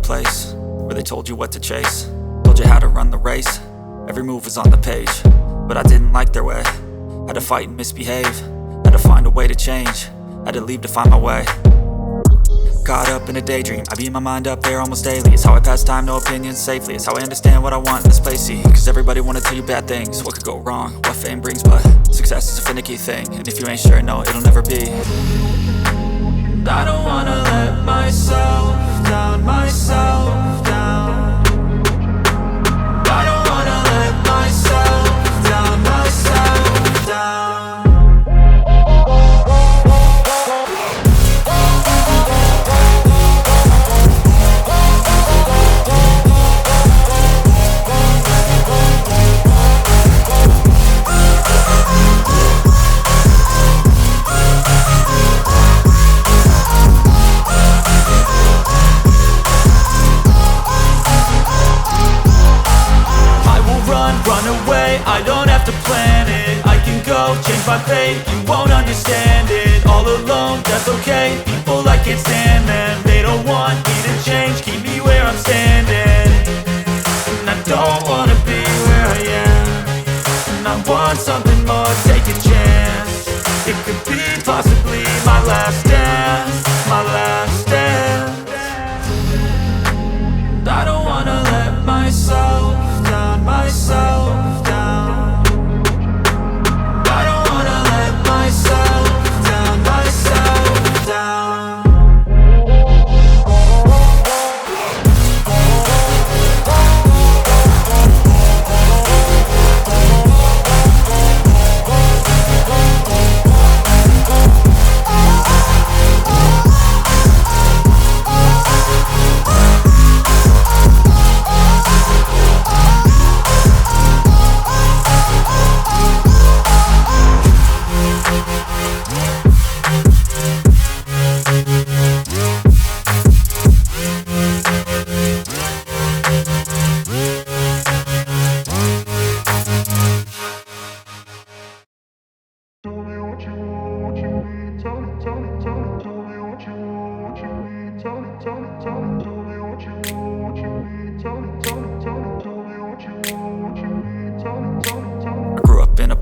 place where they told you what to chase, told you how to run the race. Every move was on the page, but I didn't like their way. Had to fight and misbehave, had to find a way to change, had to leave to find my way. Caught up in a daydream, I beat my mind up there almost daily. It's how I pass time, no opinions safely. It's how I understand what I want in this place, see. Cause everybody wanna tell you bad things, what could go wrong, what fame brings. But success is a finicky thing, and if you ain't sure, no, it'll never be. I don't wanna let myself down, myself down. I don't wanna let myself down, myself down. Run away, I don't have to plan it. I can go, change my fate, you won't understand it. All alone, that's okay, people I can't stand them. They don't want me to change, keep me where I'm standing. And I don't wanna be where I am, and I want something more, take a chance. It could be possibly my last dance, my last dance. I don't wanna let myself down, myself down. I don't wanna let myself down, myself down.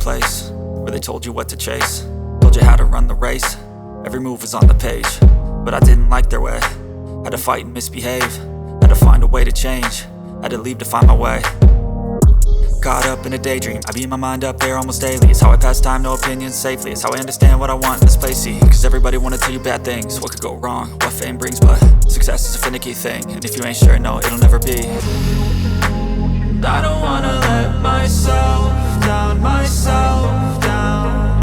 Place where they told you what to chase, told you how to run the race. Every move was on the page, but I didn't like their way. Had to fight and misbehave, had to find a way to change, had to leave to find my way. Caught up in a daydream, I beat my mind up there almost daily. It's how I pass time, no opinions safely. It's how I understand what I want in this place, see. Cause everybody wanna tell you bad things, what could go wrong, what fame brings. But success is a finicky thing, and if you ain't sure, no, it'll never be. I don't wanna let myself down, myself down.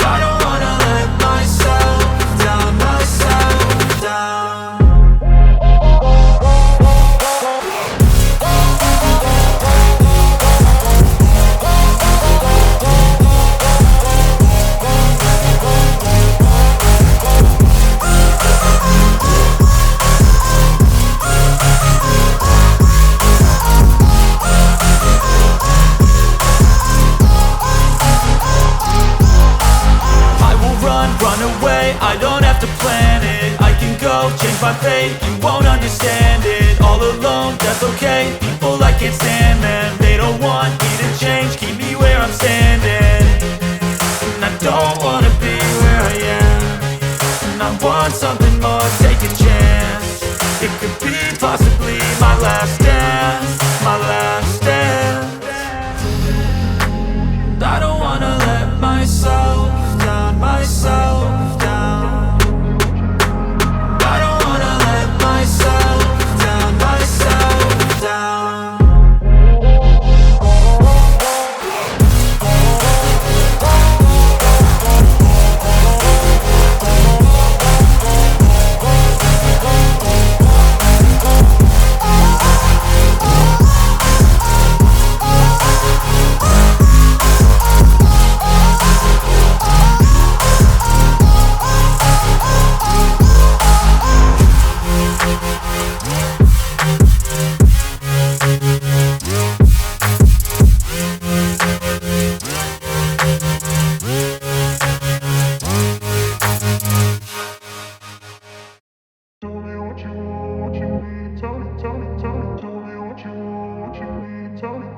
I don't wanna let myself down, myself down. I don't have to plan it, I can go, change my fate, you won't understand it. All alone, that's okay, people I can't stand them. They don't want me to change, keep me where I'm standing. And I don't wanna be where I am, and I want something more, take a chance. It could be possibly my last dance, my last dance. I don't wanna let myself down, myself down. I don't wanna let myself down, myself down.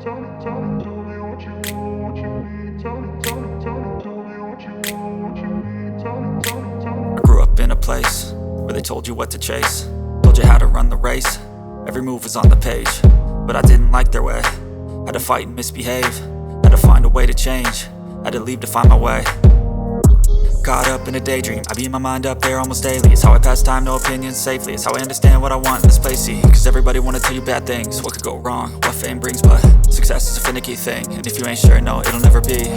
I grew up in a place where they told you what to chase, told you how to run the race. Every move was on the page, but I didn't like their way. Had to fight and misbehave, had to find a way to change, had to leave to find my way. Caught up in a daydream, I beat my mind up there almost daily. It's how I pass time, no opinions safely. It's how I understand what I want in this place, see. Cause everybody wanna tell you bad things, what could go wrong, what fame brings. But success is a finicky thing, and if you ain't sure, no, it'll never be.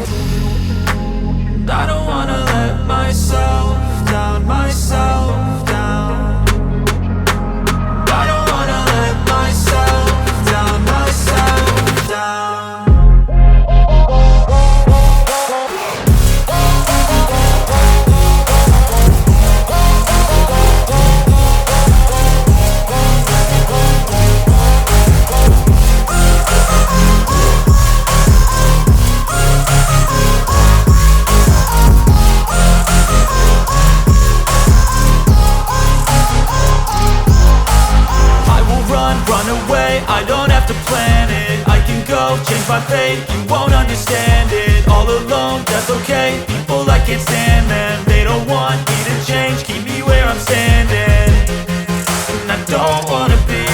I don't wanna let myself down, myself down. I don't wanna let myself down, myself down. Run away, I don't have to plan it. I can go, change my fate, you won't understand it. All alone, that's okay, people I can't stand them. They don't want me to change, keep me where I'm standing. And I don't wanna be